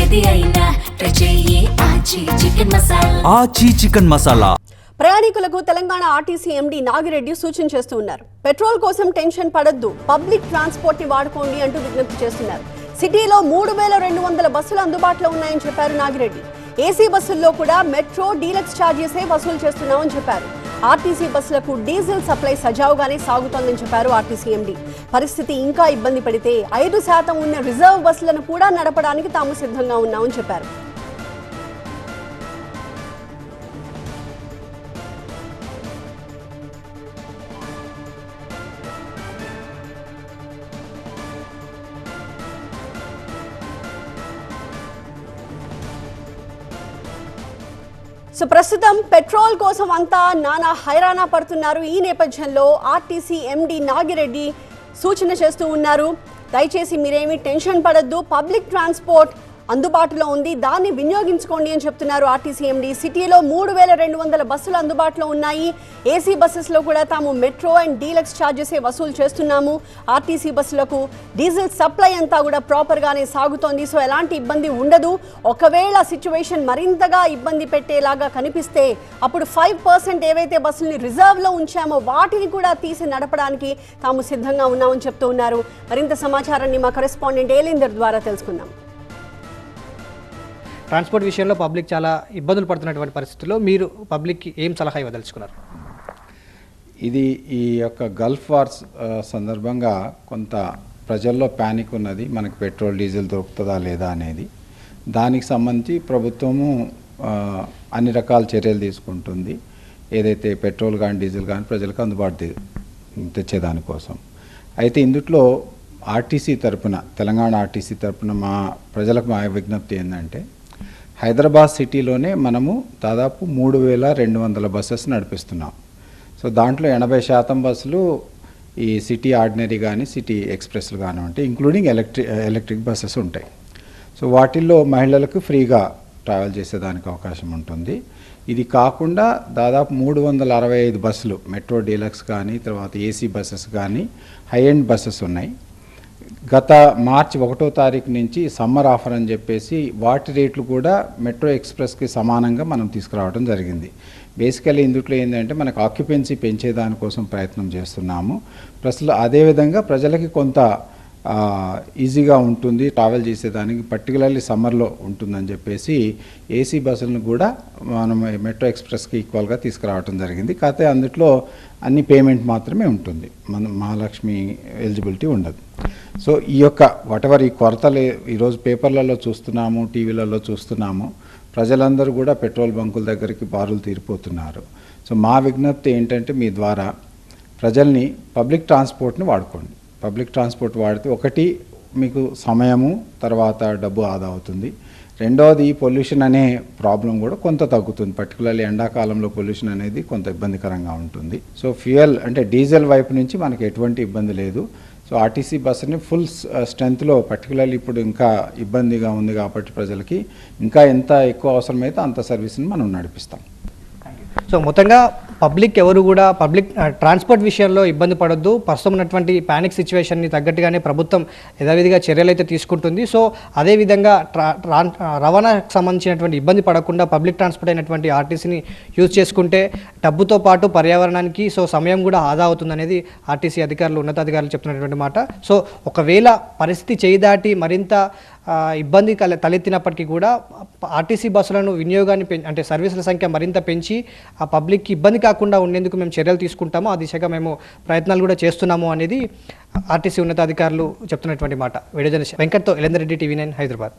ఏది అయినా ట్రై చెయ్యి ఆచి చికెన్ మసాలా. ఆచి చికెన్ మసాలా. ప్రయాణికులకు తెలంగాణ ఆర్టీసీ ఎండీ నాగిరెడ్డి సూచన చేస్తూ ఉన్నారు. పెట్రోల్ కోసం టెన్షన్ పడొద్దు, పబ్లిక్ ట్రాన్స్పోర్ట్ ని వాడుకోండి అంటూ విజ్ఞప్తి చేస్తున్నారు. సిటీలో 3200 బస్సులు అందుబాటులో ఉన్నాయని చెప్పారు నాగిరెడ్డి. ఏసీ బస్సుల్లో కూడా మెట్రో డీలక్స్ ఛార్జెసే వసూలు చేస్తున్నామని చెప్పారు. ఆర్టీసీ బస్సులకు డీజిల్ సప్లై సజావుగానే సాగుతోందని చెప్పారు ఆర్టీసీ ఎండీ. పరిస్థితి ఇంకా ఇబ్బంది పడితే 5% ఉన్న రిజర్వ్ బస్సులను కూడా నడపడానికి తాము సిద్ధంగా ఉన్నామని చెప్పారు. సో ప్రస్తుతం పెట్రోల్ కోసం అంతా నానా హైరానా పడుతున్నారు. ఈ నేపథ్యంలో ఆర్టీసీ ఎండీ నాగిరెడ్డి సూచన చేస్తూ ఉన్నారు. దయచేసి మీరేమీ టెన్షన్ పడద్దు, పబ్లిక్ ట్రాన్స్పోర్ట్ అందుబాటులో ఉంది, దాన్ని వినియోగించుకోండి అని చెప్తున్నారు ఆర్టీసీ ఎండీ. సిటీలో 3200 బస్సులు అందుబాటులో ఉన్నాయి. ఏసీ బస్సెస్లో కూడా తాము మెట్రో అండ్ డీలక్స్ ఛార్జెసే వసూలు చేస్తున్నాము. ఆర్టీసీ బస్సులకు డీజిల్ సప్లై అంతా కూడా ప్రాపర్గానే సాగుతోంది. సో ఎలాంటి ఇబ్బంది ఉండదు. ఒకవేళ సిచ్యువేషన్ మరింతగా ఇబ్బంది పెట్టేలాగా కనిపిస్తే అప్పుడు 5% ఏవైతే బస్సుల్ని రిజర్వ్లో ఉంచామో వాటిని కూడా తీసి నడపడానికి తాము సిద్ధంగా ఉన్నామని చెప్తూ ఉన్నారు. మరింత సమాచారాన్ని మా కరెస్పాండెంట్ ఏలిందర్ ద్వారా తెలుసుకుందాం. ట్రాన్స్పోర్ట్ విషయంలో పబ్లిక్ చాలా ఇబ్బందులు పడుతున్నటువంటి పరిస్థితుల్లో మీరు పబ్లిక్కి ఏం సలహా ఇవ్వదలుచుకున్నారు? ఇది ఈ యొక్క గల్ఫ్ వార్స్ సందర్భంగా కొంత ప్రజల్లో ప్యానిక్ ఉన్నది, మనకు పెట్రోల్ డీజిల్ దొరుకుతుందా లేదా అనేది. దానికి సంబంధించి ప్రభుత్వము అన్ని రకాల చర్యలు తీసుకుంటుంది. ఏదైతే పెట్రోల్ కానీ డీజిల్ కానీ ప్రజలకు అందుబాటు తెచ్చేదానికోసం. అయితే ఇందులో ఆర్టీసీ తరపున, తెలంగాణ ఆర్టీసీ తరపున మా ప్రజలకు మా విజ్ఞప్తి ఏంటంటే, హైదరాబాద్ సిటీలోనే మనము దాదాపు 3200 బస్సెస్ నడిపిస్తున్నాం. సో దాంట్లో 80% బస్సులు ఈ సిటీ ఆర్డినరీ కానీ సిటీ ఎక్స్ప్రెస్లు కానీ ఉంటాయి, ఇంక్లూడింగ్ ఎలక్ట్రిక్ బస్సెస్ ఉంటాయి. సో వాటిల్లో మహిళలకు ఫ్రీగా ట్రావెల్ చేసేదానికి అవకాశం ఉంటుంది. ఇది కాకుండా దాదాపు 365 బస్సులు మెట్రో డీలక్స్ కానీ, తర్వాత ఏసీ బస్సెస్ కానీ, హై ఎండ్ బస్సెస్ ఉన్నాయి. గత మార్చి 1వ తారీఖు నుంచి సమ్మర్ ఆఫర్ అని చెప్పేసి వాటి రేట్లు కూడా మెట్రో ఎక్స్ప్రెస్కి సమానంగా మనం తీసుకురావడం జరిగింది. బేసికల్లీ ఇందులో ఏంటంటే మనకు ఆక్యుపెన్సీ పెంచేదానికోసం ప్రయత్నం చేస్తున్నాము. ప్లస్ అదేవిధంగా ప్రజలకి కొంత ఈజీగా ఉంటుంది ట్రావెల్ చేసేదానికి, పర్టికులర్లీ సమ్మర్లో ఉంటుందని చెప్పేసి ఏసీ బస్సులను కూడా మనం మెట్రో ఎక్స్ప్రెస్కి ఈక్వల్గా తీసుకురావడం జరిగింది. కాకపోతే అందులో అన్ని పేమెంట్ మాత్రమే ఉంటుంది, మన మహాలక్ష్మి ఎలిజిబిలిటీ ఉండదు. సో ఈ యొక్క వాటెవర్ ఈ కొరతలు ఈరోజు పేపర్లలో చూస్తున్నాము, టీవీలలో చూస్తున్నాము, ప్రజలందరూ కూడా పెట్రోల్ బంకుల దగ్గరికి బారులు తీరిపోతున్నారు. సో మా విజ్ఞప్తి ఏంటంటే, మీ ద్వారా ప్రజల్ని పబ్లిక్ ట్రాన్స్పోర్ట్ని వాడుకోండి. పబ్లిక్ ట్రాన్స్పోర్ట్ వాడితే ఒకటి మీకు సమయము, తర్వాత డబ్బు ఆదా అవుతుంది. రెండవది పొల్యూషన్ అనే ప్రాబ్లం కూడా కొంత తగ్గుతుంది. పర్టికులర్లీ ఎండాకాలంలో పొల్యూషన్ అనేది కొంత ఇబ్బందికరంగా ఉంటుంది. సో ఫ్యూయల్ అంటే డీజిల్ వైపు నుంచి మనకు ఎటువంటి ఇబ్బంది లేదు. సో ఆర్టీసీ బస్సుని ఫుల్ స్ట్రెంత్లో, పర్టికులర్లీ ఇప్పుడు ఇంకా ఇబ్బందిగా ఉంది కాబట్టి ప్రజలకి ఇంకా ఎంత ఎక్కువ అవసరమైతే అంత సర్వీస్ని మనం నడిపిస్తాం. సో మొత్తంగా పబ్లిక్ ఎవరు కూడా పబ్లిక్ ట్రాన్స్పోర్ట్ విషయంలో ఇబ్బంది పడొద్దు. ప్రస్తుతం ఉన్నటువంటి ప్యానిక్ సిచ్యువేషన్ని తగ్గట్టుగానే ప్రభుత్వం యథావిధిగా చర్యలు అయితే తీసుకుంటుంది. సో అదేవిధంగా రవాణాకు సంబంధించినటువంటి ఇబ్బంది పడకుండా పబ్లిక్ ట్రాన్స్పోర్ట్ అయినటువంటి ఆర్టీసీని యూజ్ చేసుకుంటే డబ్బుతో పాటు పర్యావరణానికి సో సమయం కూడా ఆదా అవుతుందనేది ఆర్టీసీ అధికారులు, ఉన్నతాధికారులు చెప్తున్నటువంటి మాట. సో ఒకవేళ పరిస్థితి చేయి దాటి మరింత ఇబ్బంది తలెత్తినప్పటికీ కూడా ఆర్టీసీ బస్సులను వినియోగాన్ని అంటే సర్వీసుల సంఖ్య మరింత పెంచి ఆ పబ్లిక్కి ఇబ్బంది కాకుండా ఉండేందుకు మేము చర్యలు తీసుకుంటాము, ఆ దిశగా మేము ప్రయత్నాలు కూడా చేస్తున్నాము అనేది ఆర్టీసీ ఉన్నతాధికారులు చెప్తున్నటువంటి మాట. వీడియో జర్నలిస్ట్ వెంకట్తో ఎలేందర్ రెడ్డి, TV9 హైదరాబాద్.